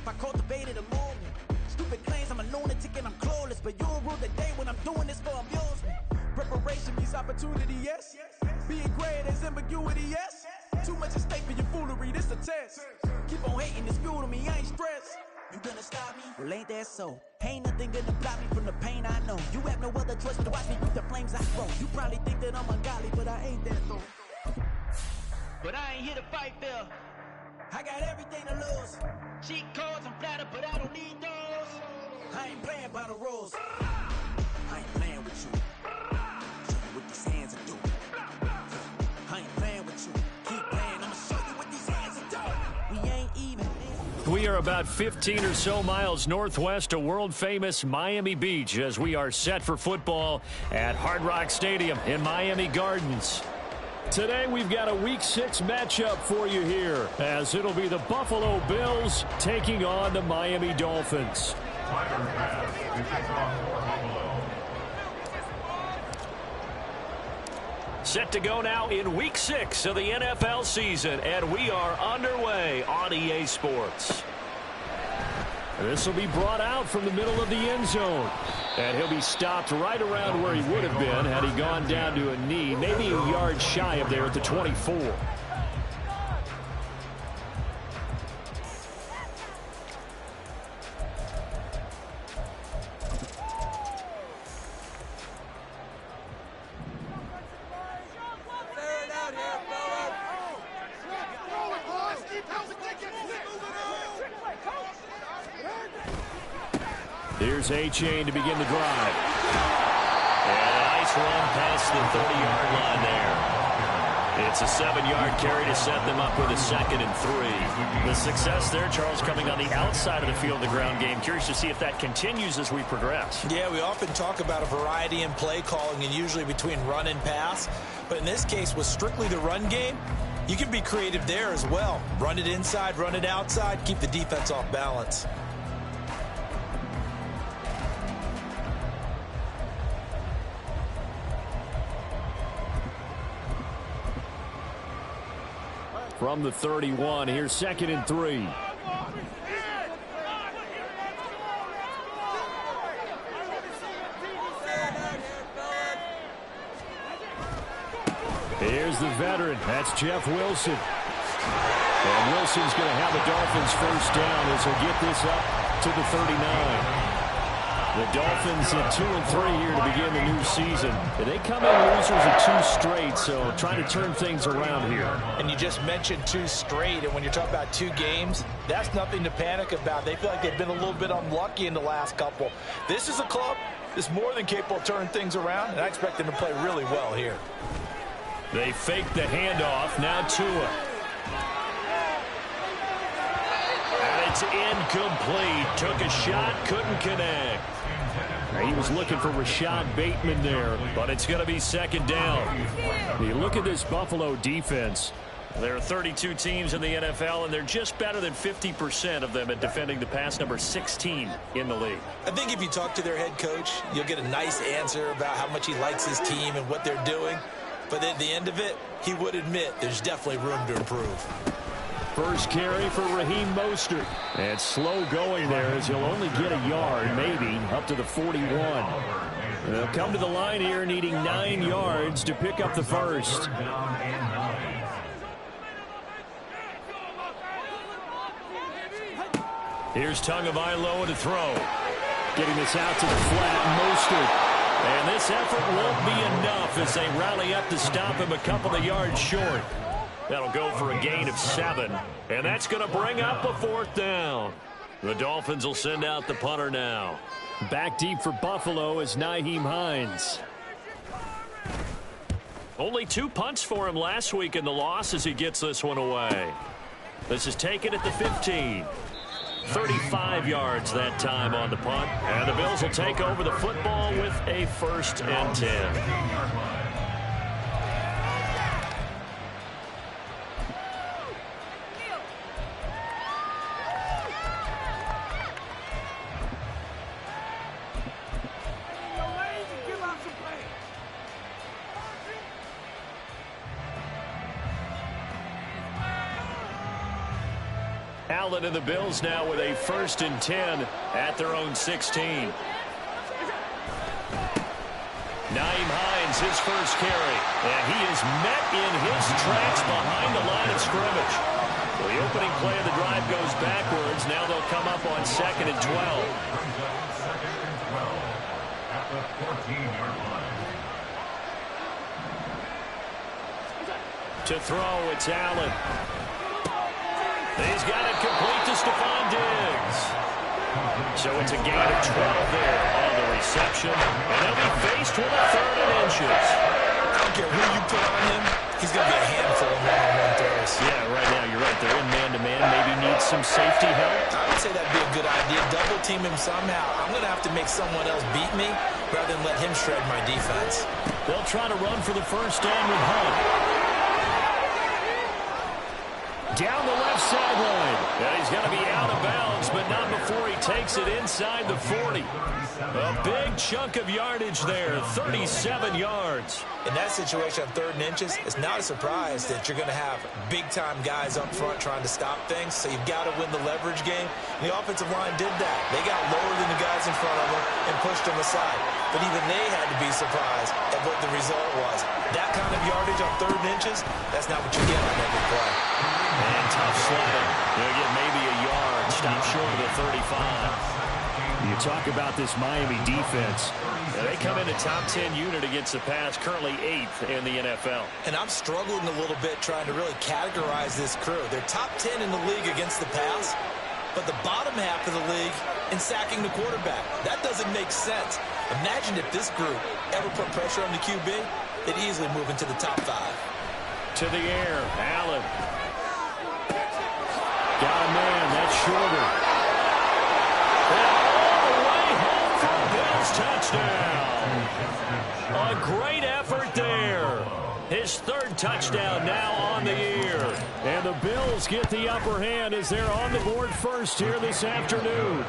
if I cultivated a moment. Stupid claims, I'm a lunatic and I'm clueless, but you'll rule the day when I'm doing this for amusement. Preparation means opportunity, yes. Being great is ambiguity, yes. Too much at stake for your foolery, this a test. Keep on hating, it's fuel to me, I ain't stressed. You gonna stop me? Well, ain't that so? Ain't nothing gonna block me from the pain I know. You have no other choice but to watch me with the flames I throw. You probably think that I'm ungodly, but I ain't that though. But I ain't here to fight fair. I got everything to lose. Cheat codes, I'm flattered, but I don't need those. I ain't playing by the rules. I ain't playing with you. Show you what these hands are doing. I ain't playing with you. Keep playing, I'ma show you what these hands are doing. We ain't even. We are about 15 or so miles northwest of world-famous Miami Beach as we are set for football at Hard Rock Stadium in Miami Gardens. Today we've got a Week 6 matchup for you here as it'll be the Buffalo Bills taking on the Miami Dolphins. Set to go now in Week 6 of the NFL season, and we are underway on EA Sports. This will be brought out from the middle of the end zone, and he'll be stopped right around where he would have been had he gone down to a knee, maybe a yard shy of there at the 24. Here's A-Chain to begin the drive. And a nice run past the 30-yard line there. It's a 7-yard carry to set them up with a 2nd and 3. The success there, Charles, coming on the outside of the field of the ground game. Curious to see if that continues as we progress. Yeah, we often talk about a variety in play calling and usually between run and pass. But in this case, with strictly the run game, you can be creative there as well. Run it inside, run it outside, keep the defense off balance. From the 31, here's 2nd and 3. Here's the veteran. That's Jeff Wilson. And Wilson's going to have the Dolphins first down as he'll get this up to the 39. The Dolphins at 2 and 3 here to begin the new season. They come in losers of 2 straight, so trying to turn things around here. And you just mentioned 2 straight, and when you're talking about 2 games, that's nothing to panic about. They feel like they've been a little bit unlucky in the last couple. This is a club that's more than capable of turning things around, and I expect them to play really well here. They fake the handoff. Now Tua. And it's incomplete. Took a shot, couldn't connect. He was looking for Rashad Bateman there, but it's going to be 2nd down. You look at this Buffalo defense. There are 32 teams in the NFL, and they're just better than 50% of them at defending the pass, number 16 in the league. I think if you talk to their head coach, you'll get a nice answer about how much he likes his team and what they're doing. But at the end of it, he would admit there's definitely room to improve. First carry for Raheem Mostert. And slow going there as he'll only get a yard, maybe, up to the 41. They'll come to the line here needing 9 yards to pick up the first. Here's Tagovailoa to throw. Getting this out to the flat, Mostert. And this effort won't be enough as they rally up to stop him a couple of yards short. That'll go for a gain of 7. And that's going to bring up a 4th down. The Dolphins will send out the punter now. Back deep for Buffalo is Nyheim Hines. Only 2 punts for him last week in the loss as he gets this one away. This is taken at the 15. 35 yards that time on the punt. And the Bills will take over the football with a 1st and 10. Allen and the Bills now with a 1st and 10 at their own 16. Nyheim Hines, his first carry, and he is met in his tracks behind the line of scrimmage. Well, the opening play of the drive goes backwards. Now they'll come up on 2nd and 12. To throw, it's Allen. He's got it complete to Stephon Diggs. So it's a gain of 12 there on the reception. And they'll be faced with a 3rd and inches. I don't care who you put on him. He's going to be a handful of one-on-one throws. Yeah, right now you're right. They're in man-to-man. Maybe need some safety help. I would say that'd be a good idea. Double team him somehow. I'm going to have to make someone else beat me rather than let him shred my defense. They'll try to run for the first down with Hunt. Down the left sideline. And he's going to be out of bounds, but not before he takes it inside the 40. A big chunk of yardage there, 37 yards. In that situation on 3rd and inches, it's not a surprise that you're going to have big-time guys up front trying to stop things, so you've got to win the leverage game. And the offensive line did that. They got lower than the guys in front of them and pushed them aside. But even they had to be surprised at what the result was. That kind of yardage on 3rd and inches, that's not what you get on every play. And tough sledding. They'll get maybe a yard. Stop short of the 35. You talk about this Miami defense. They come in a top 10 unit against the pass, currently 8th in the NFL. And I'm struggling a little bit trying to really categorize this crew. They're top 10 in the league against the pass, but the bottom half of the league in sacking the quarterback. That doesn't make sense. Imagine if this group ever put pressure on the QB, they'd easily move into the top 5. To the air, Allen. Got a man, that's shorter. And all the way home for a Bills touchdown. A great effort there. His 3rd touchdown now on the year. And the Bills get the upper hand as they're on the board first here this afternoon.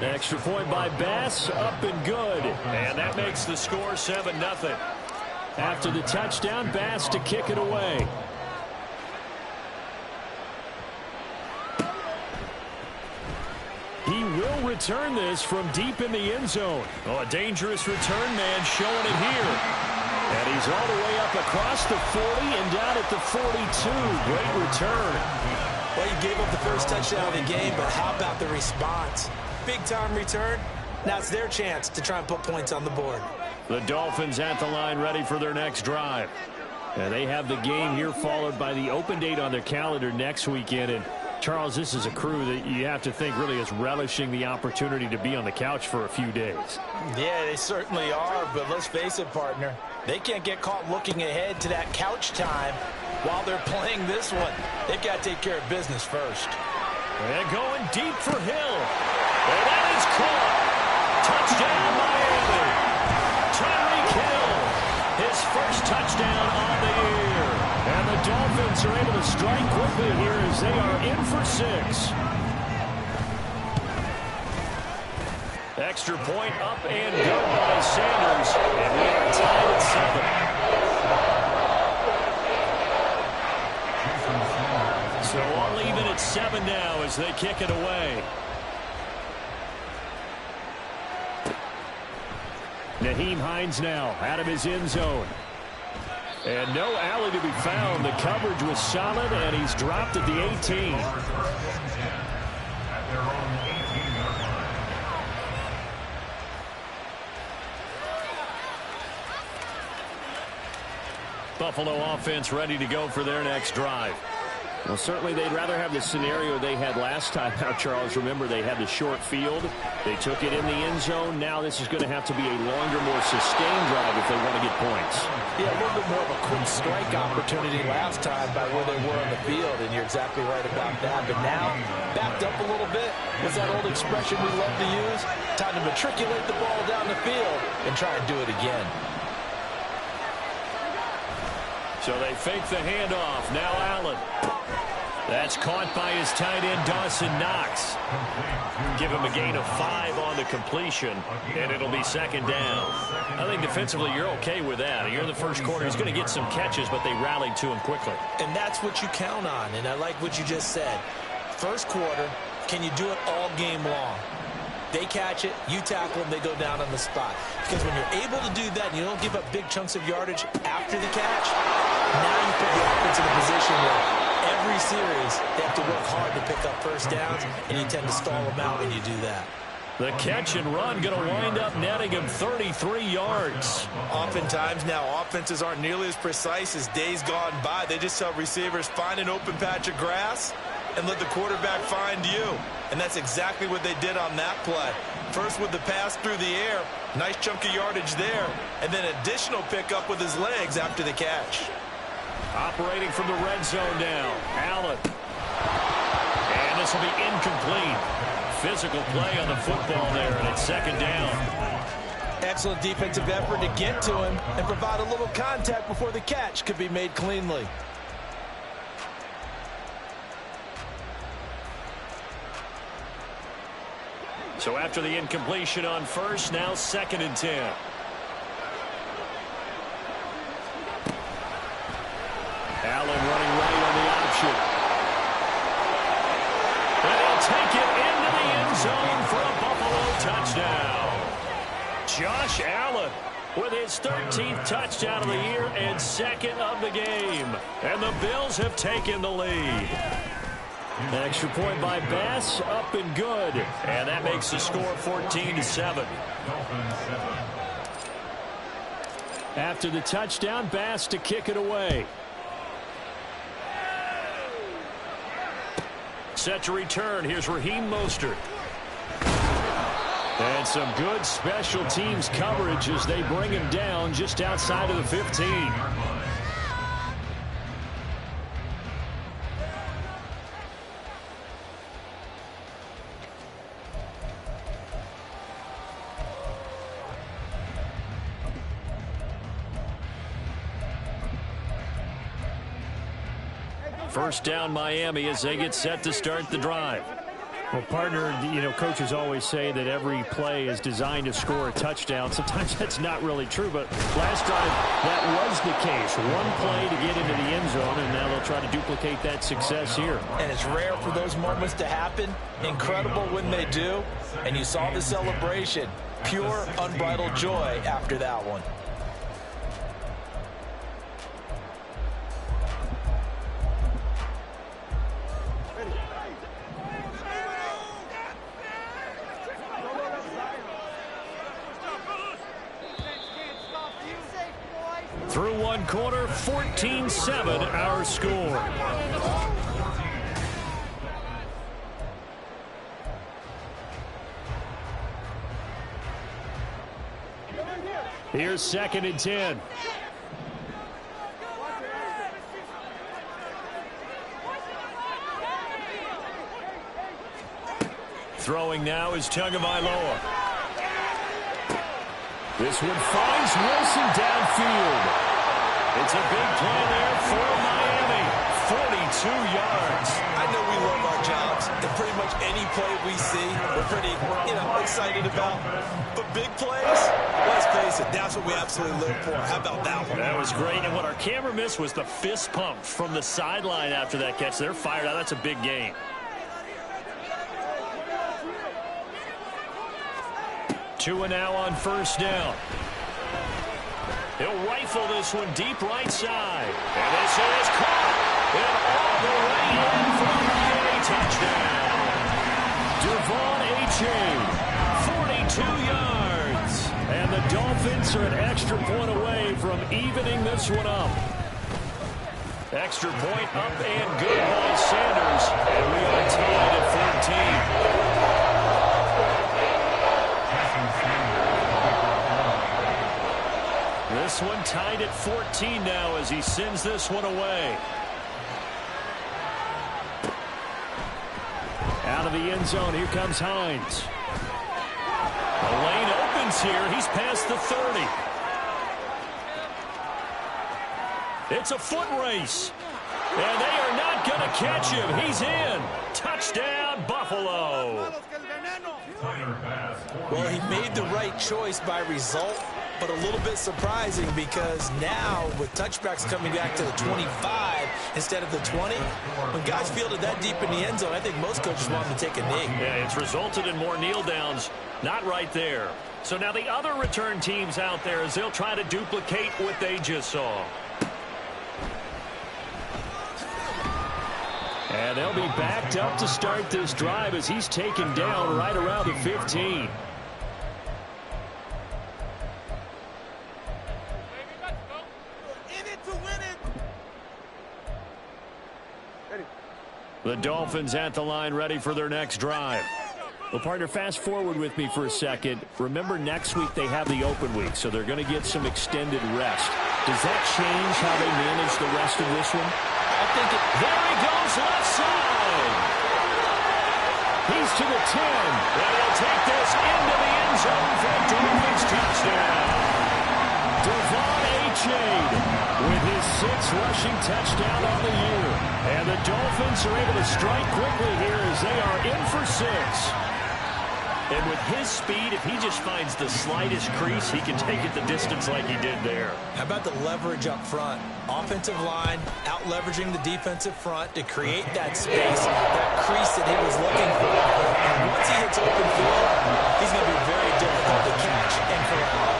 Extra point by Bass, up and good. And that makes the score 7-0. After the touchdown, Bass to kick it away. He will return this from deep in the end zone. Oh, a dangerous return man showing it here. And he's all the way up across the 40 and down at the 42. Great return. Well, you gave up the first touchdown of the game, but how about the response? Big-time return. Now it's their chance to try and put points on the board. The Dolphins at the line ready for their next drive. And they have the game here followed by the open date on their calendar next weekend. And Charles, this is a crew that you have to think really is relishing the opportunity to be on the couch for a few days. Yeah, they certainly are, but let's face it, partner. They can't get caught looking ahead to that couch time while they're playing this one. They've got to take care of business first. And going deep for Hill. And that is caught. Touchdown, Miami. Tyreek Hill, his first touchdown on the year. And the Dolphins are able to strike quickly here as they are in for 6. Extra point up and good by Sanders. And we are tied at 7. So all even at 7 now as they kick it away. Nyheim Hines now out of his end zone. And no alley to be found. The coverage was solid, and he's dropped at the 18. Buffalo offense ready to go for their next drive. Well, certainly they'd rather have the scenario they had last time. Now, Charles, remember they had the short field. They took it in the end zone. Now this is going to have to be a longer, more sustained drive if they want to get points. Yeah, a little bit more of a quick strike opportunity last time by where they were on the field, and you're exactly right about that. But now, backed up a little bit. What's that old expression we love to use? Time to matriculate the ball down the field and try and do it again. So they fake the handoff. Now Allen. That's caught by his tight end, Dawson Knox. Give him a gain of 5 on the completion, and it'll be 2nd down. I think defensively you're okay with that. You're in the first quarter. He's going to get some catches, but they rallied to him quickly. And that's what you count on, and I like what you just said. first quarter, can you do it all game long? They catch it, you tackle them, they go down on the spot. Because when you're able to do that and you don't give up big chunks of yardage after the catch, now you put the offense in a position where every series they have to work hard to pick up first downs, and you tend to stall them out when you do that. The catch and run going to wind up netting him 33 yards. Oftentimes now, offenses aren't nearly as precise as days gone by. They just tell receivers, find an open patch of grass and let the quarterback find you. And that's exactly what they did on that play. First with the pass through the air, nice chunk of yardage there, and then additional pickup with his legs after the catch. Operating from the red zone now, Allen. And this will be incomplete. Physical play on the football there, and it's second down. Excellent defensive effort to get to him and provide a little contact before the catch could be made cleanly. So after the incompletion on first, now 2nd and 10. Allen running right on the option. And he'll take it into the end zone for a Buffalo touchdown. Josh Allen with his 13th touchdown of the year and 2nd of the game. And the Bills have taken the lead. An extra point by Bass, up and good. And that makes the score 14-7. After the touchdown, Bass to kick it away. Set to return. Here's Raheem Mostert. And some good special teams coverage as they bring him down just outside of the 15. First down Miami as they get set to start the drive. Well, partner, you know, coaches always say that every play is designed to score a touchdown. Sometimes that's not really true, but last drive that was the case. One play to get into the end zone, and now they'll try to duplicate that success here. And it's rare for those moments to happen. Incredible when they do. And you saw the celebration. Pure, unbridled joy after that one. Through one quarter, 14-7 our score. Here's 2nd and 10. Throwing now is Tagovailoa. This one finds Wilson downfield. It's a big play there for Miami. 42 yards. I know we love our jobs, and pretty much any play we see, we're pretty, excited about. But big plays, let's face it, that's what we absolutely live for. How about that one? That was great, and what our camera missed was the fist pump from the sideline after that catch. They're fired out. That's a big game. Tua now on first down. He'll rifle this one deep right side. And this is caught. And all the way in for a Miami touchdown. Devon Achane, 42 yards. And the Dolphins are an extra point away from evening this one up. Extra point up and good by Sanders. And we are tied at 14. This one tied at 14 now as he sends this one away. Out of the end zone, here comes Hines. The lane opens here. He's past the 30. It's a foot race. And they are not going to catch him. He's in. Touchdown, Buffalo. Well, he made the right choice by result. but a little bit surprising because now with touchbacks coming back to the 25 instead of the 20, when guys fielded that deep in the end zone, I think most coaches want them to take a knee. Yeah, it's resulted in more kneel downs. Not right there. So now the other return teams out there as they'll try to duplicate what they just saw. And they'll be backed up to start this drive as he's taken down right around the 15. The Dolphins at the line ready for their next drive. Well, partner, fast forward with me for a second. Remember, next week they have the open week, so they're going to get some extended rest. Does that change how they manage the rest of this one? I think there he goes, left side. He's to the 10. And he'll take this into the end zone for a Dolphins touchdown. Devon Achane with his 6th rushing touchdown on the year. And the Dolphins are able to strike quickly here as they are in for 6. And with his speed, if he just finds the slightest crease, he can take it the distance like he did there. How about the leverage up front? Offensive line out-leveraging the defensive front to create that space, that crease that he was looking for. And once he hits open field, he's going to be very difficult to catch and corral.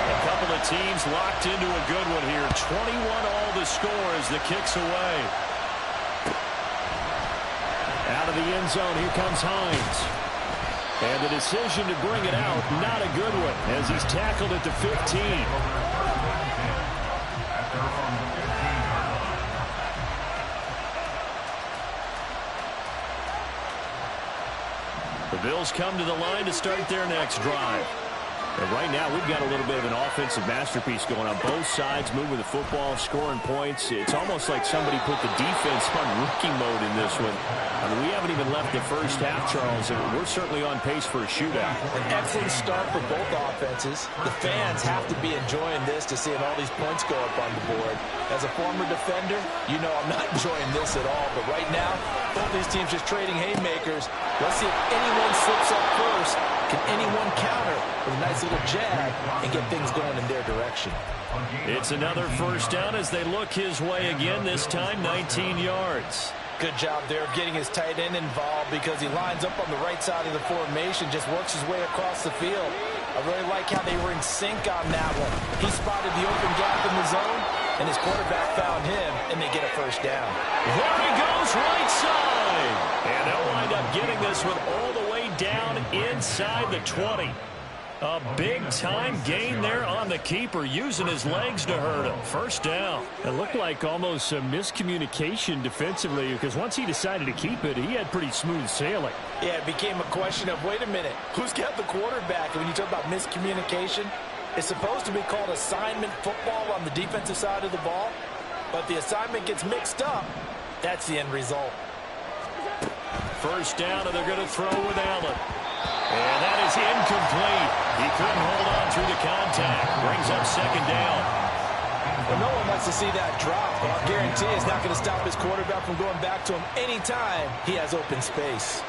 A couple of teams locked into a good one here. 21 all the score as the kick's away. Out of the end zone, here comes Hines. And the decision to bring it out, not a good one, as he's tackled at the 15. The Bills come to the line to start their next drive. And right now, we've got a little bit of an offensive masterpiece going on. Both sides moving the football, scoring points. It's almost like somebody put the defense on rookie mode in this one. I mean, we haven't even left the first half, Charles, and we're certainly on pace for a shootout. An excellent start for both offenses. The fans have to be enjoying this to seeing all these points go up on the board. As a former defender, you know I'm not enjoying this at all. But right now, both these teams just trading haymakers. Let's see if anyone slips up first. Can anyone counter with a nice little jab and get things going in their direction? It's another first down as they look his way again, this time 19 yards. Good job there of getting his tight end involved because he lines up on the right side of the formation, just works his way across the field. I really like how they were in sync on that one. He spotted the open gap in the zone, and his quarterback found him, and they get a first down. There he goes, right side. And they'll wind up getting this one all the way down inside the 20. A big-time gain there on the keeper, using his legs to hurt him. First down. It looked like almost a miscommunication defensively because once he decided to keep it, he had pretty smooth sailing. Yeah, it became a question of, wait a minute, who's got the quarterback? And when you talk about miscommunication, it's supposed to be called assignment football on the defensive side of the ball, but the assignment gets mixed up. That's the end result. First down, and they're going to throw with Allen. And that is incomplete. He couldn't hold on through the contact. Brings up second down. Well, no one wants to see that drop, but I'll guarantee it's not going to stop his quarterback from going back to him anytime he has open space.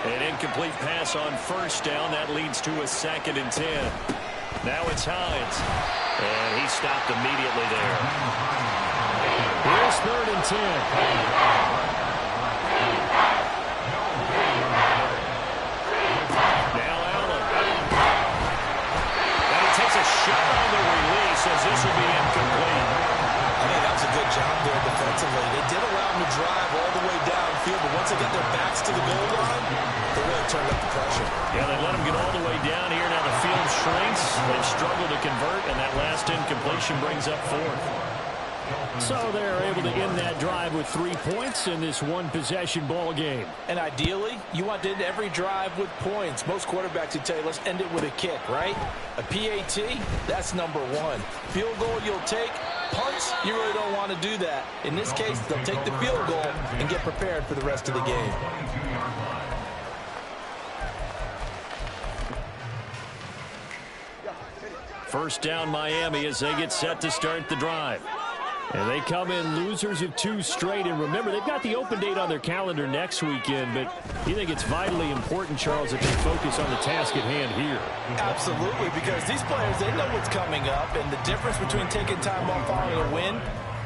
An incomplete pass on first down. That leads to a 2nd and 10. Now it's Hines. And he stopped immediately there. Here's 3rd and 10. Shot on the release as this will be incomplete. I think that was a good job there defensively. They did allow him to drive all the way downfield, but once they got their backs to the goal line, they really turned up the pressure. Yeah, they let him get all the way down here. Now the field shrinks. They've struggled to convert, and that last incompletion brings up 4th. So they're able to end that drive with 3 points in this one-possession ball game. And ideally, you want to end every drive with points. Most quarterbacks would tell you, let's end it with a kick, right? A PAT, that's number 1. Field goal you'll take. Punts, you really don't want to do that. In this case, they'll take the field goal and get prepared for the rest of the game. First down Miami as they get set to start the drive. And they come in losers of 2 straight. And remember, they've got the open date on their calendar next weekend. But you think it's vitally important, Charles, that they focus on the task at hand here? Absolutely, because these players, they know what's coming up. And the difference between taking time off following a win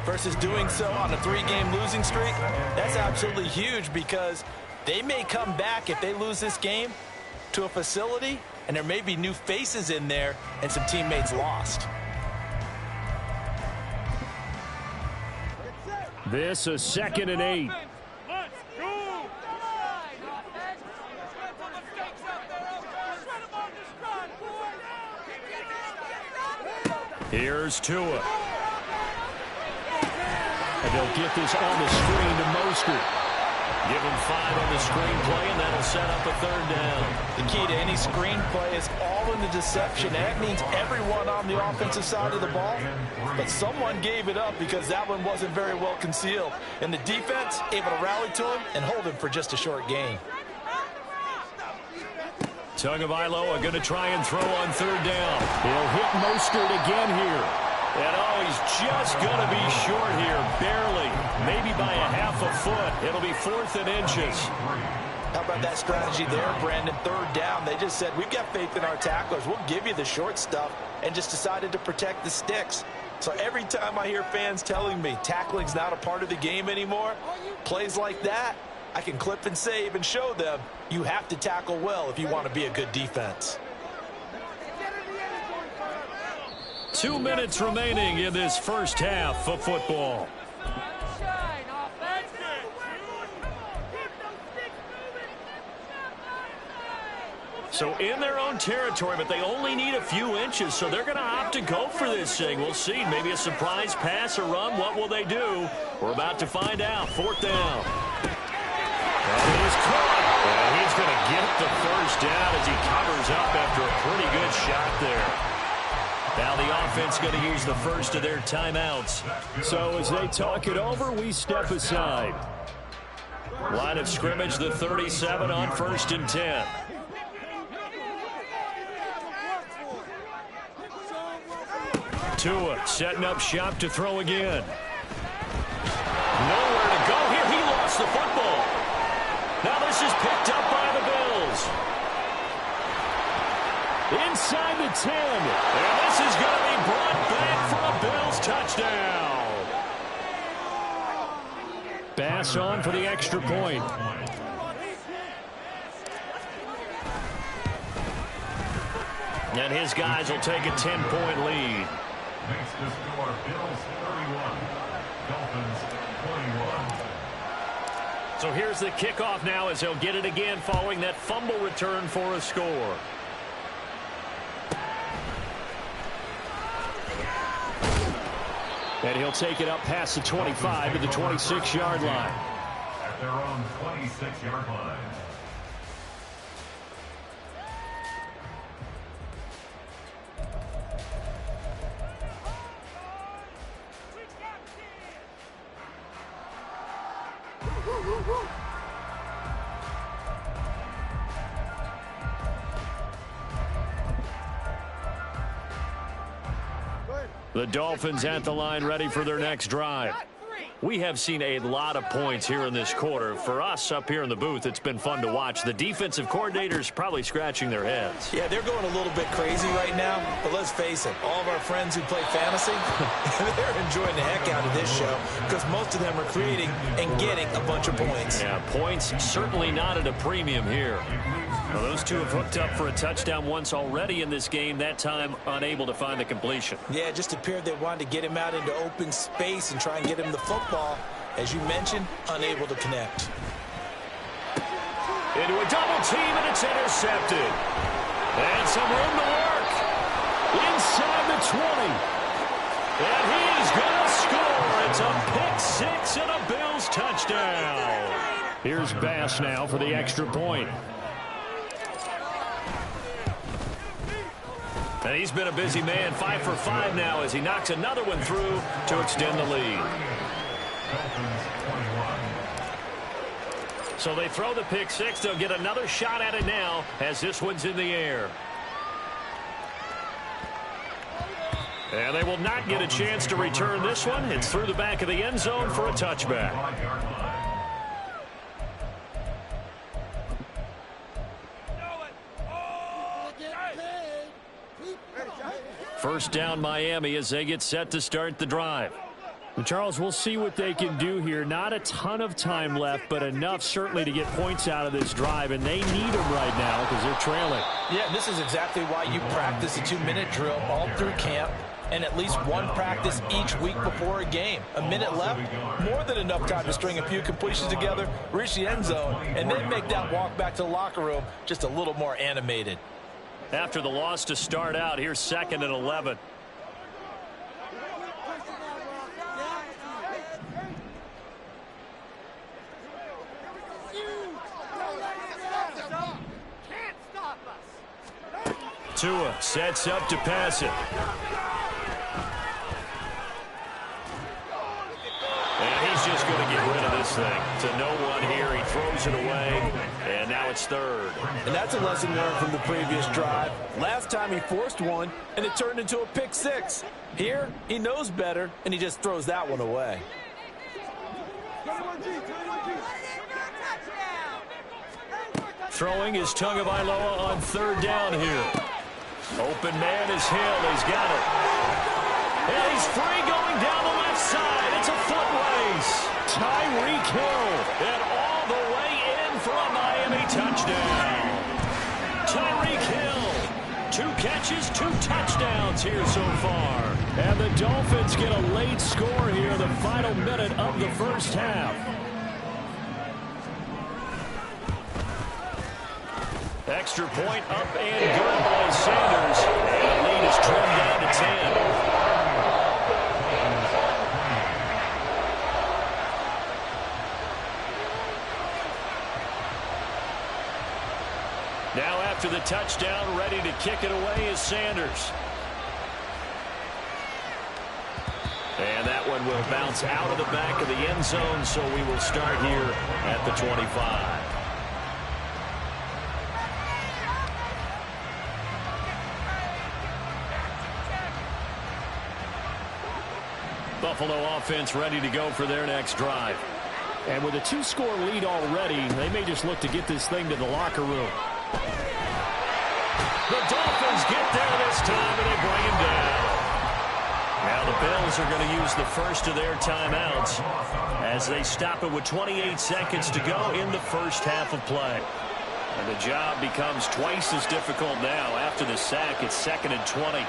versus doing so on a 3-game losing streak, that's absolutely huge, because they may come back if they lose this game to a facility, and there may be new faces in there and some teammates lost. This a 2nd and 8. Here's Tua. And they'll get this on the screen to Mostert. Give him 5 on the screen play, and that'll set up a 3rd down. The key to any screen play is all in the deception. That means everyone on the offensive side of the ball, but someone gave it up because that one wasn't very well concealed. And the defense able to rally to him and hold him for just a short gain. Tagovailoa going to try and throw on 3rd down. He'll hit Mostert again here. And he's just going to be short here, barely, maybe by a half a foot. It'll be 4th and inches. How about that strategy there, Brandon? 3rd down. They just said, we've got faith in our tacklers. We'll give you the short stuff, and just decided to protect the sticks. So every time I hear fans telling me tackling's not a part of the game anymore, plays like that, I can clip and save and show them you have to tackle well if you want to be a good defense. 2 minutes remaining in this first half of football. So in their own territory, but they only need a few inches, so they're going to opt to go for this thing. We'll see. Maybe a surprise pass or run. What will they do? We're about to find out. 4th down. And he's caught. And he's going to get the 1st down as he covers up after a pretty good shot there. Now the offense going to use the first of their timeouts. So as they talk it over, we step aside. Line of scrimmage, the 37 on 1st and 10. Tua setting up shop to throw again. Nowhere to go here. He lost the football. Now this is picked up by the Bills. Inside the 10. And this is going to be brought back for a Bills touchdown. Bass on for the extra point. And his guys will take a 10-point lead. Makes the score Bills 31, Dolphins 21. So here's the kickoff now as he'll get it again following that fumble return for a score. And he'll take it up past the 25 to the 26-yard line. At their own 26-yard line. The Dolphins at the line ready for their next drive. We have seen a lot of points here in this quarter. For us up here in the booth, it's been fun to watch. The defensive coordinators probably scratching their heads. Yeah, they're going a little bit crazy right now, but let's face it, all of our friends who play fantasy, they're enjoying the heck out of this show because most of them are creating and getting a bunch of points. Yeah, points certainly not at a premium here. Well, those two have hooked up for a touchdown once already in this game, that time unable to find the completion. Yeah, it just appeared they wanted to get him out into open space and try and get him the football. As you mentioned, unable to connect. Into a double team, and it's intercepted. And some room to work. Inside the 20. And he's going to score. It's a pick six and a Bills touchdown. Here's Bass now for the extra point. And he's been a busy man, 5 for 5 now as he knocks another one through to extend the lead. So they throw the pick six. They'll get another shot at it now as this one's in the air. And they will not get a chance to return this one. It's through the back of the end zone for a touchback. 5-yard line. First down Miami as they get set to start the drive. And Charles, we'll see what they can do here. Not a ton of time left, but enough certainly to get points out of this drive, and they need them right now because they're trailing. Yeah, this is exactly why you practice a 2-minute drill all through camp and at least one practice each week before a game. A minute left, more than enough time to string a few completions together, reach the end zone, and then make that walk back to the locker room just a little more animated. After the loss to start out, here's 2nd and 11. Tua sets up to pass it. And he's just going to get rid of this thing. To no one here. He throws it away. And now it's 3rd. And that's a lesson learned from the previous drive. Last time he forced one, and it turned into a pick 6. Here, he knows better, and he just throws that one away. Throwing is Tagovailoa on 3rd down here. Open man is Hill. He's got it. And he's free going down the left side. It's a foot race. Tyreek Hill. And all the way in for a Miami touchdown. Tyreek Hill. 2 catches, 2 touchdowns here so far. And the Dolphins get a late score here, the final minute of the first half. Extra point up and good by Sanders. And the lead is trimmed down to 10. Now after the touchdown, ready to kick it away is Sanders. And that one will bounce out of the back of the end zone, so we will start here at the 25. Buffalo offense ready to go for their next drive. And with a 2-score lead already, they may just look to get this thing to the locker room. The Dolphins get there this time, and they bring him down. Now the Bills are going to use the first of their timeouts as they stop it with 28 seconds to go in the first half of play. And the job becomes twice as difficult now. After the sack, it's 2nd and 20.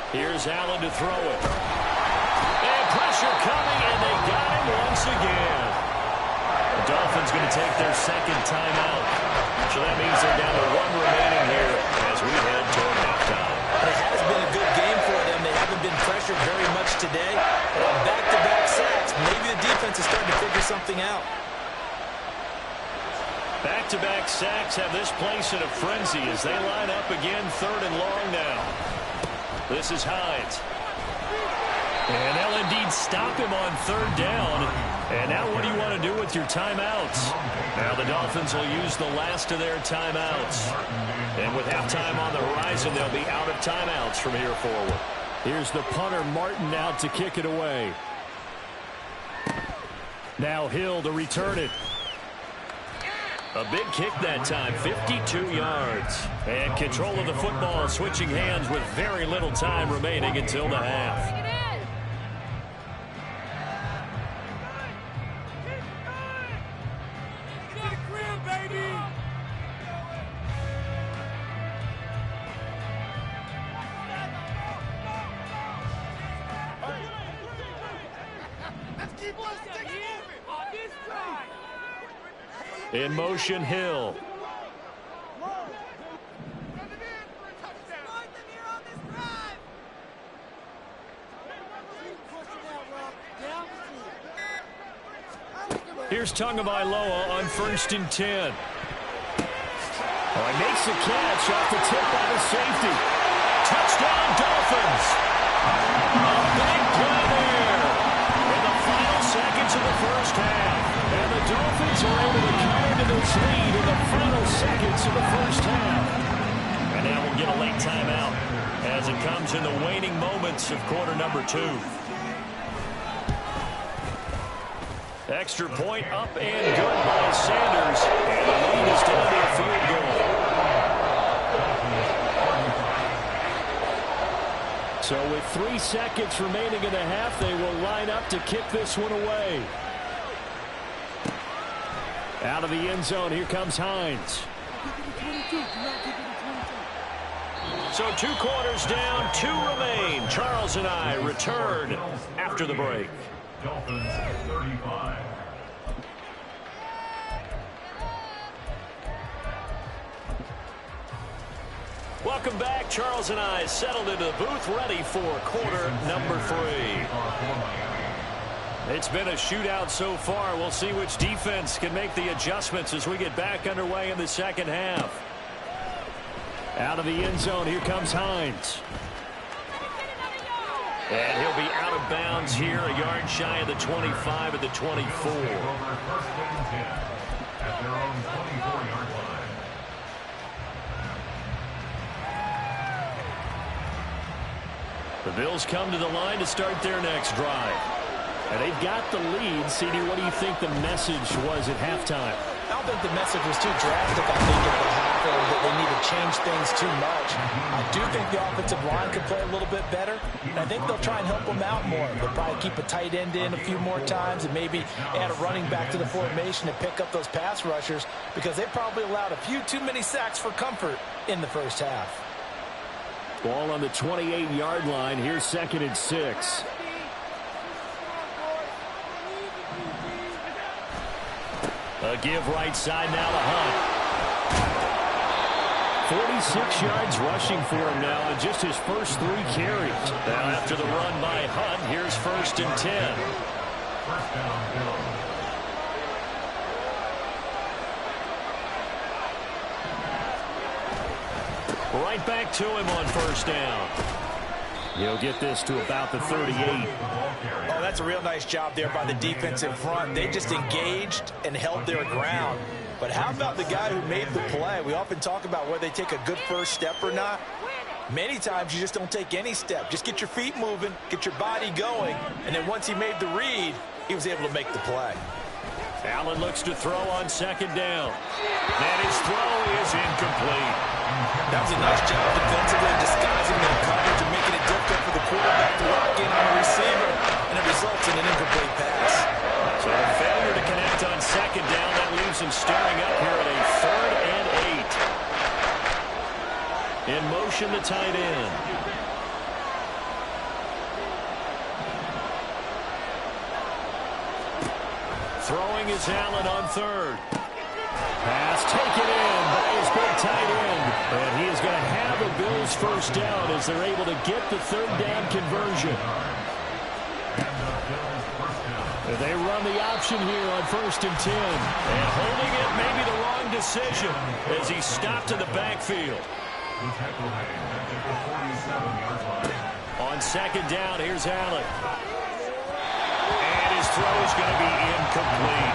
Here's Allen to throw it. And pressure coming, and they got him once again. The Dolphins going to take their 2nd timeout. So that means they're down to 1 remaining here as we head toward halftime. It has been a good game for them. They haven't been pressured very much today. And on back-to-back sacks, maybe the defense is starting to figure something out. Back-to-back sacks have this place in a frenzy as they line up again 3rd and long now. This is Hines. And they'll indeed stop him on 3rd down. And now what do you want to do with your timeouts? Now the Dolphins will use the last of their timeouts. And with halftime on the horizon, they'll be out of timeouts from here forward. Here's the punter, Martin, out to kick it away. Now Hill to return it. A big kick that time, 52 yards. And control of the football, switching hands with very little time remaining until the half. In motion, Hill. Here's Tagovailoa on 1st and 10. Oh, he makes the catch off the tip by the safety. Touchdown, Dolphins. A big play there in the final seconds of the first half. And the Dolphins are able to cut into this lead in the final seconds of the first half. And now we'll get a late timeout as it comes in the waning moments of quarter number 2. Extra point up and good by Sanders. And the lead is down to a field goal. So with 3 seconds remaining in the half, they will line up to kick this one away. Out of the end zone, here comes Hines. So 2 quarters down, 2 remain. Charles and I return after the break. Dolphins 35. Welcome back. Charles and I settled into the booth, ready for quarter number 3. It's been a shootout so far. We'll see which defense can make the adjustments as we get back underway in the second half. Out of the end zone, here comes Hines. And he'll be out of bounds here, a yard shy of the 25 at the 24. First and 10 at their own 24-yard line. The Bills come to the line to start their next drive. And they've got the lead. CD, what do you think the message was at halftime? I don't think the message was too drastic. I think at the half that they need to change things too much. I do think the offensive line could play a little bit better, and I think they'll try and help them out more. They'll probably keep a tight end in a few more times and maybe add a running back to the formation to pick up those pass rushers, because they probably allowed a few too many sacks for comfort in the first half. Ball on the 28-yard line. Here's 2nd and 6. A give right side now to Hunt. 46 yards rushing for him now in just his first 3 carries. Now after the run by Hunt, here's 1st and 10. First down, Bills. Right back to him on 1st down. He'll get this to about the 38. Oh, that's a real nice job there by the defensive front. They just engaged and held their ground. But how about the guy who made the play? We often talk about whether they take a good first step or not. Many times you just don't take any step. Just get your feet moving, get your body going, and then once he made the read, he was able to make the play. Allen looks to throw on 2nd down. And his throw is incomplete. That was a nice job defensively, disguising their coverage and making it difficult for the quarterback to lock in on the receiver, and it results in an incomplete pass. So a failure to connect on 2nd down. That leaves him staring up here at a 3rd and 8. In motion, the tight end. Throwing is Allen on 3rd. Pass taken in by his big tight end. And he is going to have a Bills first down as they're able to get the 3rd down conversion. They run the option here on 1st and 10. And holding it may be the wrong decision as he stopped in the backfield. On 2nd down, here's Allen. And his throw is going to be incomplete.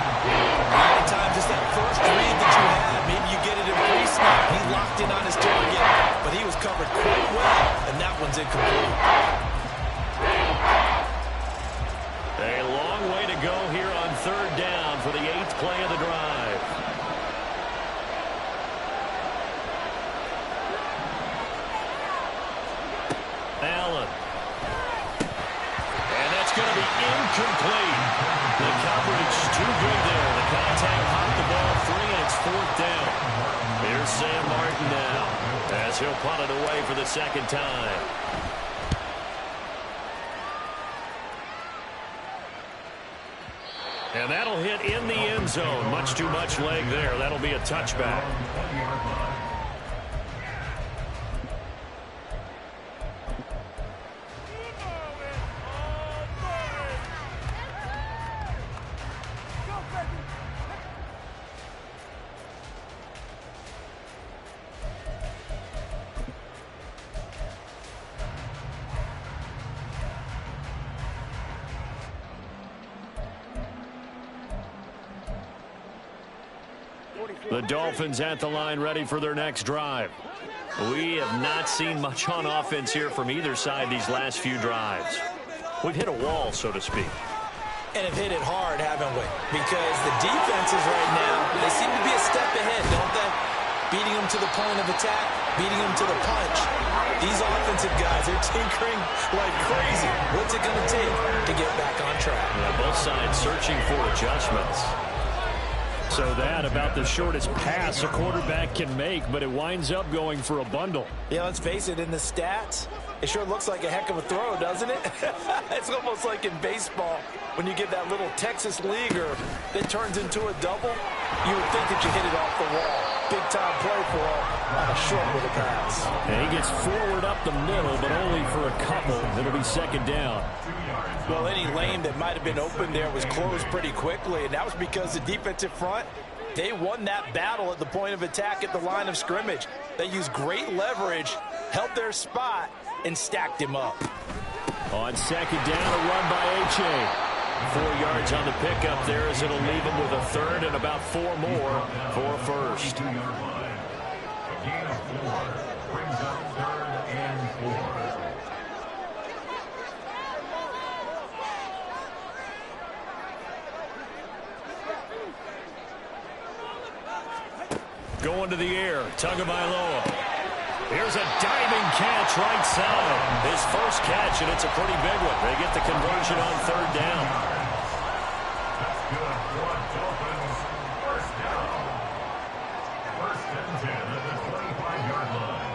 How many times is that first read that you had? Maybe you get it in pre-snap. He locked in on his target, but he was covered quite well, and that one's incomplete. A long way to go here on 3rd down for the 8th play of the drive. Allen. And that's going to be incomplete. The coverage too good there. The contact hopped the ball free, and it's 4th down. Here's Sam Martin now as he'll punt it away for the 2nd time. And that'll hit in the end zone. Much too much leg there. That'll be a touchback. The Dolphins at the line ready for their next drive. We have not seen much on offense here from either side these last few drives. We've hit a wall, so to speak. And have hit it hard, haven't we? Because the defenses right now, they seem to be a step ahead, don't they? Beating them to the point of attack, beating them to the punch. These offensive guys are tinkering like crazy. What's it going to take to get back on track? Yeah, both sides searching for adjustments. So that about the shortest pass a quarterback can make, but it winds up going for a bundle. Yeah, let's face it, in the stats, it sure looks like a heck of a throw, doesn't it? It's almost like in baseball when you get that little Texas leaguer that turns into a double. You would think that you hit it off the wall. Big-time play for him on a short little pass. And he gets forward up the middle, but only for a couple. It'll be second down. Well, any lane that might have been open there was closed pretty quickly, and that was because the defensive front, they won that battle at the point of attack at the line of scrimmage. They used great leverage, held their spot, and stacked him up. On second down, a run by Achane. 4 yards on the pickup there as it'll leave him with a third and about 4 more for a first. 2-yard line. A gain of 4 brings up 3rd and 4. Going to the air, Tagovailoa. Here's a diving catch right side. His first catch, and it's a pretty big one. They get the conversion on 3rd down. That's good for Dolphins. First down. 1st and 10 at the 25-yard line.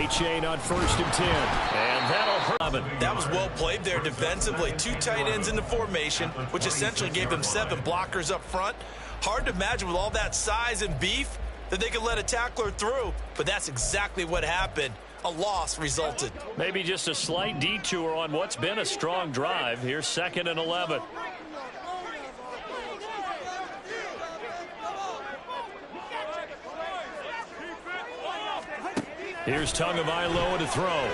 Achane on 1st and 10. And that'll hurt. That was well played there defensively. 2 tight ends in the formation, which essentially gave them 7 blockers up front. Hard to imagine with all that size and beef that they could let a tackler through, but that's exactly what happened. A loss resulted. Maybe just a slight detour on what's been a strong drive. Here's 2nd and 11. Here's Tagovailoa to throw.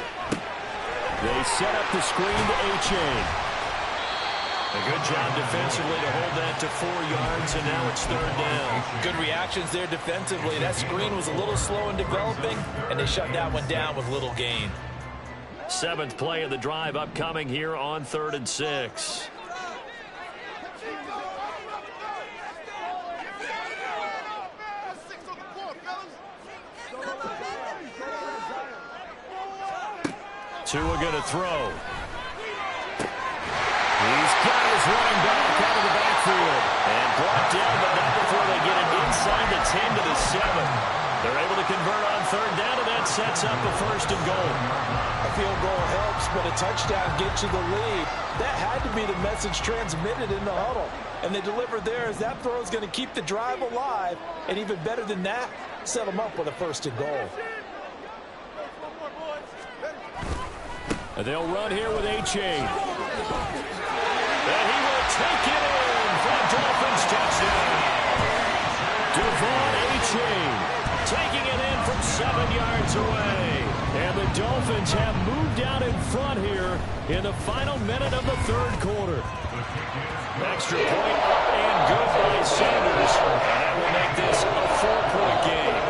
They set up the screen to Achane. A good job defensively to hold that to 4 yards, and now it's 3rd down. Good reactions there defensively. That screen was a little slow in developing, and they shut that one down with little gain. 7th play of the drive upcoming here on 3rd and 6. Tua going to throw. He's got his running back out of the backfield. And brought down, but not before they get it inside the 10 to the 7. They're able to convert on 3rd down, and that sets up a 1st and goal. A field goal helps, but a touchdown gets you the lead. That had to be the message transmitted in the huddle. And they delivered there as that throw is going to keep the drive alive. And even better than that, set them up with a 1st and goal. And they'll run here with Achane. And he will take it in for a Dolphins touchdown. Devon Achane Taking it in from 7 yards away. And the Dolphins have moved out in front here in the final minute of the 3rd quarter. Extra point up and good by Sanders. And that will make this a 4-point game.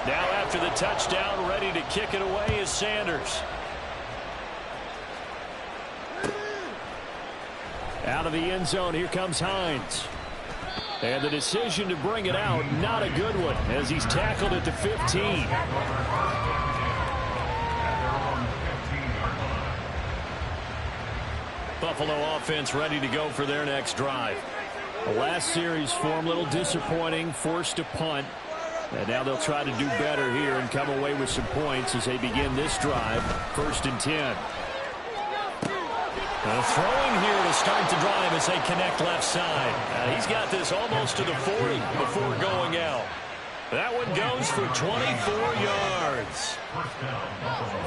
Now after the touchdown, ready to kick it away is Sanders. Out of the end zone, here comes Hines. And the decision to bring it out, not a good one, as he's tackled at the 15. Buffalo offense ready to go for their next drive. The last series form, a little disappointing, forced to punt. And now they'll try to do better here and come away with some points as they begin this drive, 1st and 10. Throwing here to start the drive as they connect left side. He's got this almost to the 40 before going out. That one goes for 24 yards.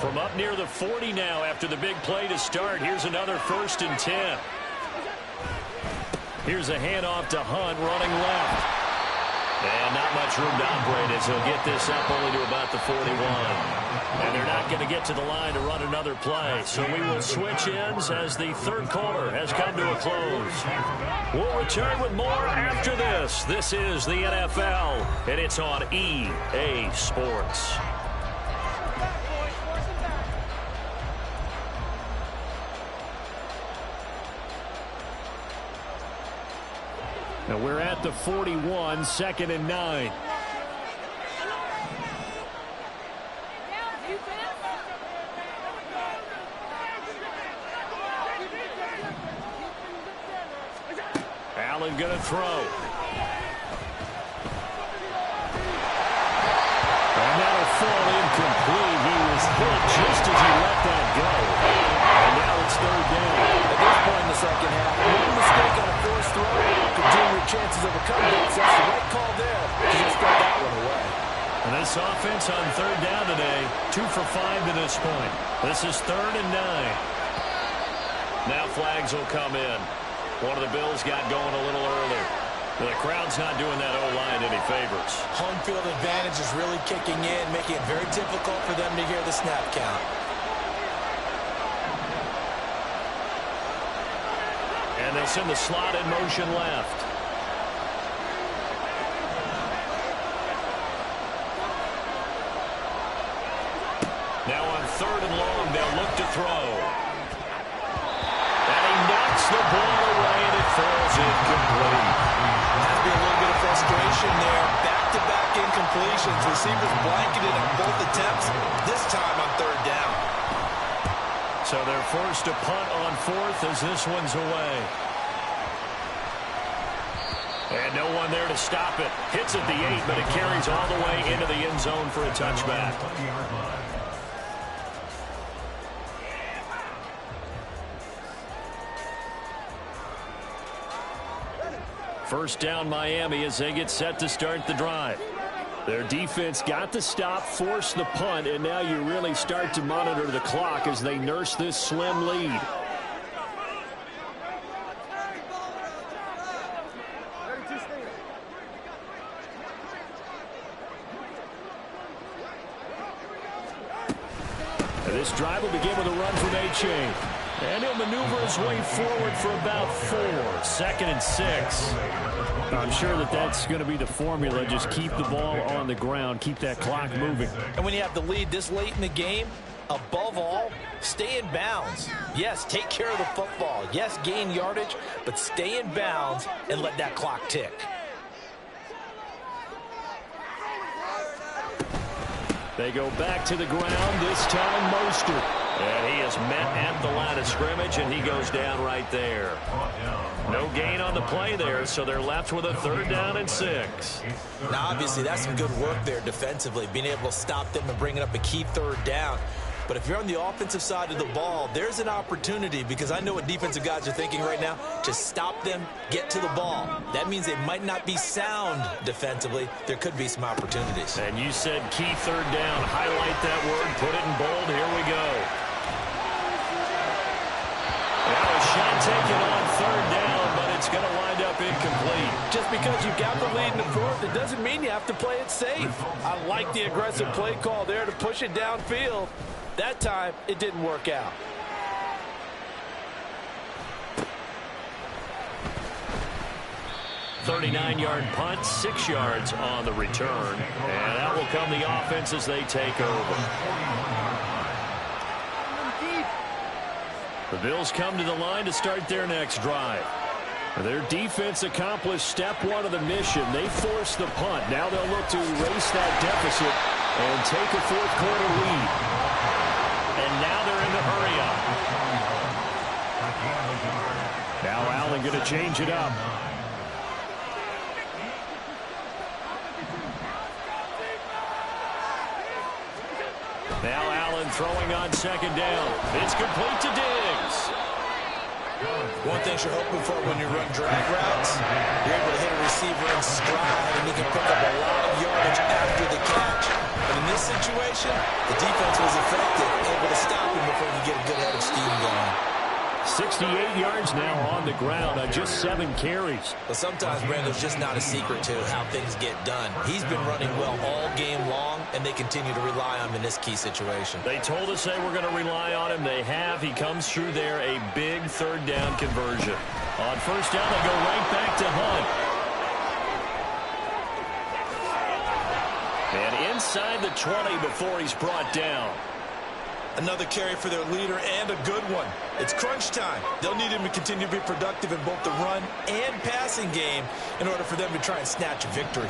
From up near the 40 now after the big play to start. Here's another 1st and 10. Here's a handoff to Hunt running left. And not much room to operate as he'll get this up only to about the 41. And they're not going to get to the line to run another play. So we will switch ends as the third quarter has come to a close. We'll return with more after this. This is the NFL, and it's on EA Sports. Now we're at the 41, 2nd and 9. Allen going to throw. And that'll fall incomplete. He was hit just as he let that go. And now it's 3rd down. At this point in the second half, one mistake on a forced throw could dim your chances of a comeback. So that's the right call there to just throw that one away. And this offense on 3rd down today, 2 for 5 to this point. This is 3rd and 9. Now flags will come in. One of the Bills got going a little early. The crowd's not doing that O-line any favors. Home field advantage is really kicking in, making it very difficult for them to hear the snap count. And they send the slot in motion left. Now on 3rd and long, they'll look to throw. And he knocks the ball away, and it falls incomplete. Has been a little bit of frustration there. Back-to-back incompletions. Receivers blanketed on both attempts, this time on 3rd down. So they're forced to punt on 4th as this one's away. And no one there to stop it. Hits at the 8, but it carries all the way into the end zone for a touchback. First down Miami as they get set to start the drive. Their defense got the stop, forced the punt, and now you really start to monitor the clock as they nurse this slim lead. And this drive will begin with a run from A-Chain. And he'll maneuver his way forward for about 4. 2nd and 6. I'm sure that's going to be the formula. Just keep the ball on the ground. Keep that clock moving. And when you have the lead this late in the game, above all, stay in bounds. Yes, take care of the football. Yes, gain yardage, but stay in bounds and let that clock tick. They go back to the ground, this time Mostert. And he is met at the line of scrimmage, and he goes down right there. No gain on the play there, so they're left with a 3rd down and 6. Now, obviously, that's some good work there defensively, being able to stop them and bringing up a key 3rd down. But if you're on the offensive side of the ball, there's an opportunity, because I know what defensive guys are thinking right now, to stop them, get to the ball. That means they might not be sound defensively. There could be some opportunities. And you said key 3rd down. Highlight that word. Put it in bold. Here we go. Now a shot taken on 3rd down, but it's going to wind up incomplete. Just because you've got the lead in the 4th, it doesn't mean you have to play it safe. I like the aggressive play call there to push it downfield. That time, it didn't work out. "39-yard punt, 6 yards on the return. And that will come the offense as they take over. The Bills come to the line to start their next drive. Their defense accomplished step 1 of the mission. They forced the punt. Now they'll look to erase that deficit and take a 4th quarter lead. And now they're in the hurry up. Now Allen going to change it up. Now Allen throwing on 2nd down. It's complete to Diggs. One thing you're hoping for when you run drag routes, you're able to hit a receiver in stride, and he can pick up a lot of yardage after the catch. But in this situation, the defense was effective, able to stop him before he could get a good head of steam going. 68 yards now on the ground on just 7 carries. But sometimes, Brando, it's just not a secret to how things get done. He's been running well all game long, and they continue to rely on him in this key situation. They told us they were going to rely on him. They have. He comes through there, a big third down conversion. On first down, they go right back to Hunt. And inside the 20 before he's brought down. Another carry for their leader and a good one. It's crunch time. They'll need him to continue to be productive in both the run and passing game in order for them to try and snatch a victory.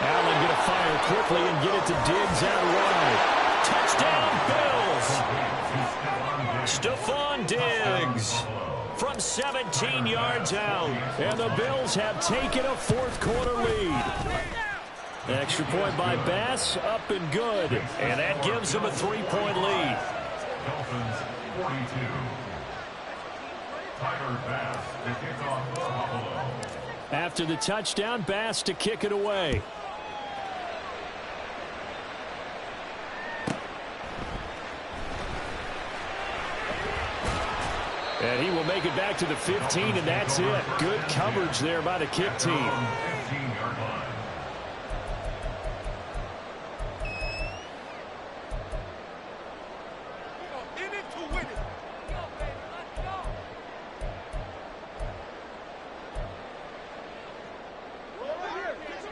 Allen going to fire quickly and get it to Diggs out wide. Touchdown, Bills! Stephon Diggs from 17 yards out. And the Bills have taken a fourth-quarter lead. Extra point by Bass, up and good. And that gives them a 3-point lead. Dolphins 42. Tyler Bass to kick off for Buffalo. After the touchdown, Bass to kick it away. And he will make it back to the 15, and that's it. Good coverage there by the kick team. 15-yard line.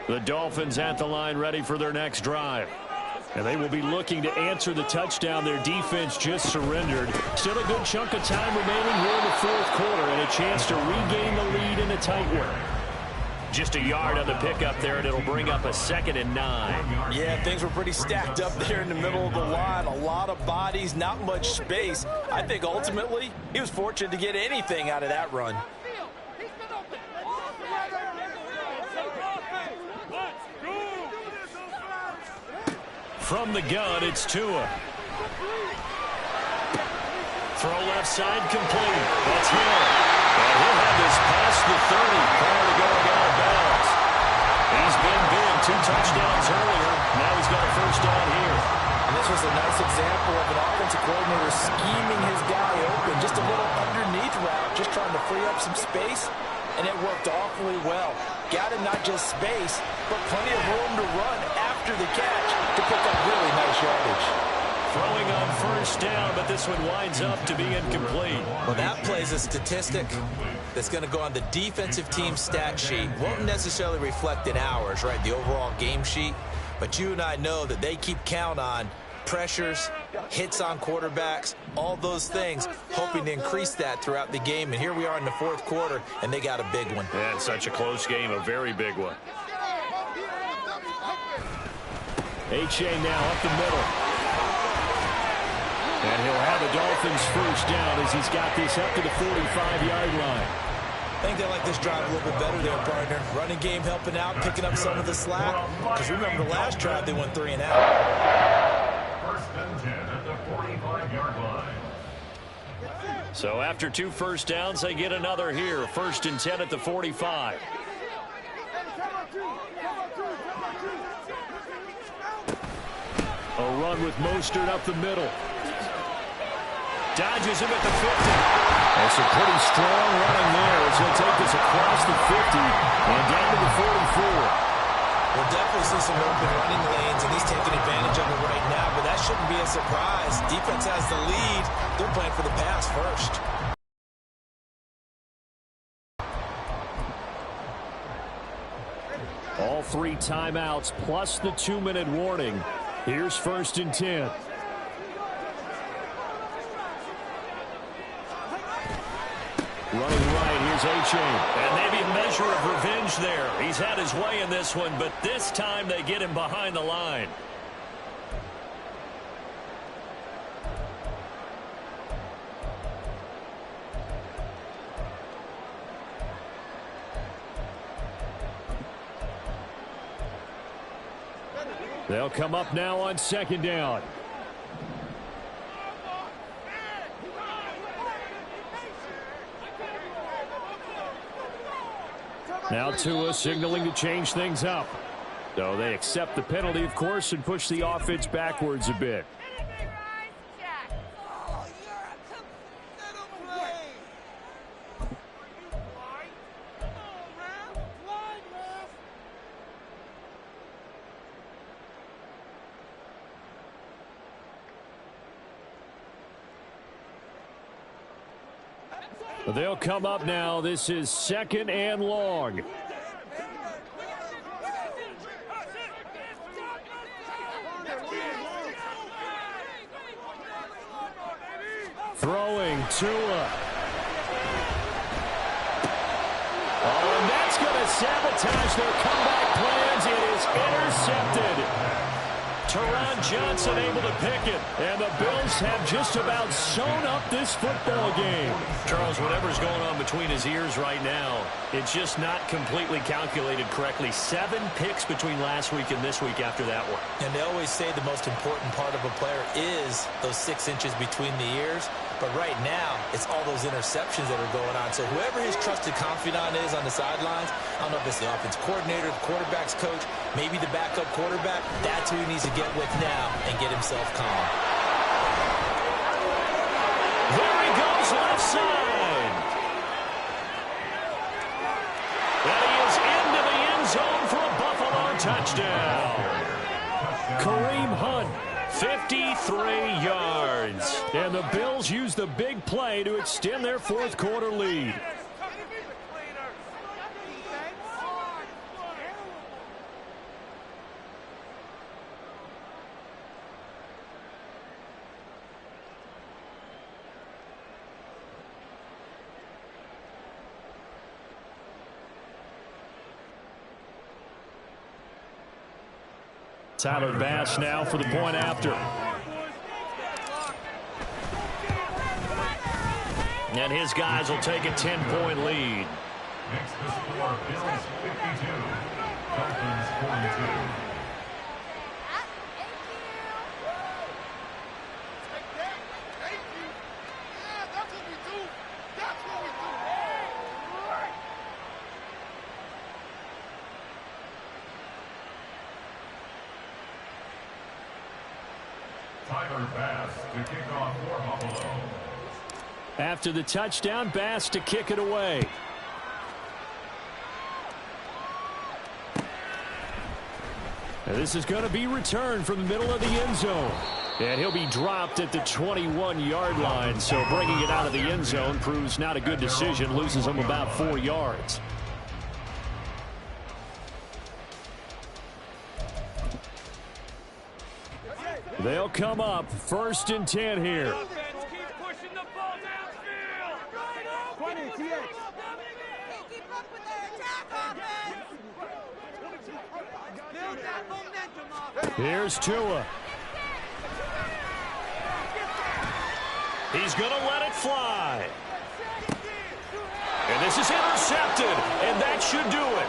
The Dolphins at the line ready for their next drive. And they will be looking to answer the touchdown their defense just surrendered. Still a good chunk of time remaining here in the fourth quarter and a chance to regain the lead in a tight one. Just a yard on the pickup there, and it'll bring up a 2nd and 9. Yeah, things were pretty stacked up there in the middle of the line. A lot of bodies, not much space. I think ultimately he was fortunate to get anything out of that run. From the gun, it's Tua. Throw left side complete. That's Hill. And he'll have this past the 30 prior to going out of bounds. He's been good. 2 touchdowns earlier. Now he's got a first down here. And this was a nice example of an offensive coordinator scheming his guy open. Just a little underneath route, just trying to free up some space. And it worked awfully well. Got him not just space, but plenty of room to run after the catch to pick up really nice yardage. Throwing on first down, but this one winds up to be incomplete. Well, that plays a statistic that's going to go on the defensive team stat sheet. Won't necessarily reflect in ours, right, the overall game sheet. But you and I know that they keep count on pressures, hits on quarterbacks, all those things, hoping to increase that throughout the game. And here we are in the fourth quarter, and they got a big one. Yeah, it's such a close game, a very big one. H.A. now up the middle. And he'll have the Dolphins first down as he's got this up to the 45-yard line. I think they like this drive a little bit better there, partner. Running game helping out, picking up some of the slack. Because remember the last drive, they went 3 and out. First and 10 at the 45-yard line. So after 2 first downs, they get another here. 1st and 10 at the 45. A run with Mostert up the middle. Dodges him at the 50. That's a pretty strong running there as he'll take this across the 50 and down to the 44. We'll definitely see some open running lanes, and he's taking advantage of it right now, but that shouldn't be a surprise. Defense has the lead. They're playing for the pass first. All 3 timeouts plus the 2-minute warning. Here's 1st and 10. Running right, here's H.A. And maybe a measure of revenge there. He's had his way in this one, but this time they get him behind the line. They'll come up now on 2nd down. Now Tua signaling to change things up. So they accept the penalty, of course, and push the offense backwards a bit. They'll come up now. This is 2nd and long. Throwing Tua. Oh, and that's going to sabotage their comeback plans. It is intercepted. Teron Johnson able to pick it. And the Bills have just about sewn up this football game. Charles, whatever's going on between his ears right now, it's just not completely calculated correctly. 7 picks between last week and this week after that one. And they always say the most important part of a player is those 6 inches between the ears. But right now, it's all those interceptions that are going on. So whoever his trusted confidant is on the sidelines, I don't know if it's the offense coordinator, the quarterback's coach, maybe the backup quarterback, that's who he needs to get with now and get himself calm. There he goes left side. And he is into the end zone for a Buffalo touchdown. Kareem Hunt. 53 yards. And the Bills use the big play to extend their 4th quarter lead. Tyler Bass now for the point after. And his guys will take a 10-point lead. Next the score, Bills 52, Dolphins 42. Tyler Bass to kick off for Buffalo. After the touchdown, Bass to kick it away. And this is going to be returned from the middle of the end zone. And he'll be dropped at the 21-yard line. So bringing it out of the end zone proves not a good decision. Loses him about 4 yards. They'll come up 1st and 10 here. Here's Tua. He's going to let it fly. And this is intercepted, and that should do it.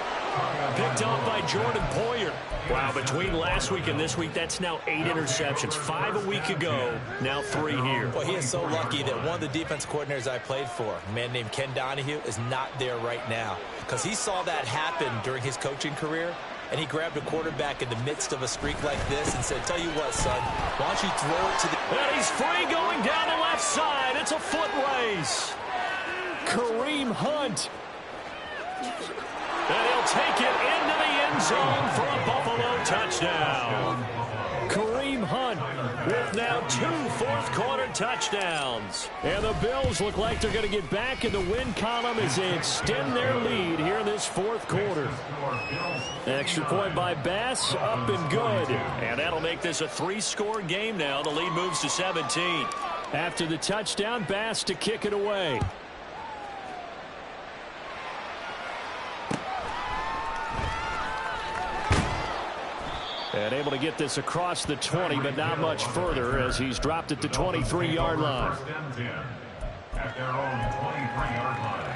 Picked off by Jordan Poyer. Wow, between last week and this week, that's now 8 interceptions. 5 a week ago, now 3 here. Well, he is so lucky that one of the defense coordinators I played for, a man named Ken Donahue, is not there right now. Because he saw that happen during his coaching career, and he grabbed a quarterback in the midst of a streak like this and said, tell you what, son, why don't you throw it to the... And he's free going down the left side. It's a foot race. Kareem Hunt. And he'll take it into the end zone for a Buffalo touchdown. Kareem Hunt with now 2 fourth-quarter touchdowns. And the Bills look like they're going to get back in the win column as they extend their lead here in this 4th quarter. Extra point by Bass, up and good. And that'll make this a 3-score game now. The lead moves to 17. After the touchdown, Bass to kick it away. And able to get this across the 20, but not much further as he's dropped at the 23-yard line. At their own 23-yard line.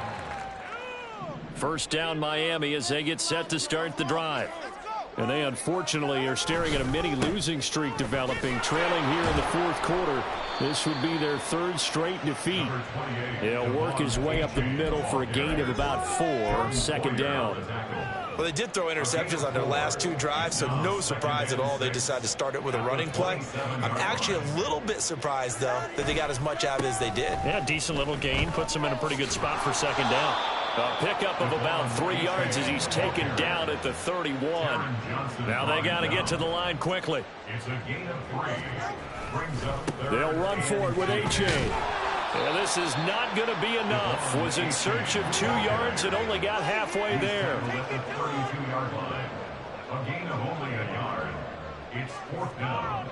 First down Miami as they get set to start the drive. And they unfortunately are staring at a mini losing streak developing, trailing here in the 4th quarter. This would be their 3rd straight defeat. He'll work his way up the middle for a gain of about 4, 2nd down. Well, they did throw interceptions on their last 2 drives, so no surprise at all they decided to start it with a running play. I'm actually a little bit surprised, though, that they got as much out as they did. Yeah, decent little gain. Puts them in a pretty good spot for 2nd down. A pickup of about 3 yards as he's taken down at the 31. Now they got to get to the line quickly. It's a gain of 3. Brings up They'll run for it with A.J. And this is not going to be enough. Was in search of 2 yards and only got halfway there. At the 32-yard line. A gain of only a yard. It's 4th down.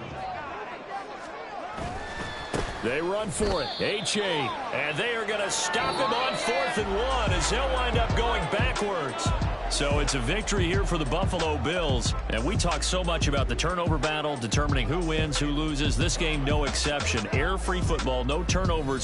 They run for it. H.A. And they are going to stop him on 4th and 1 as he'll wind up going backwards. So it's a victory here for the Buffalo Bills. And we talk so much about the turnover battle, determining who wins, who loses. This game, no exception. Air-free football, no turnovers.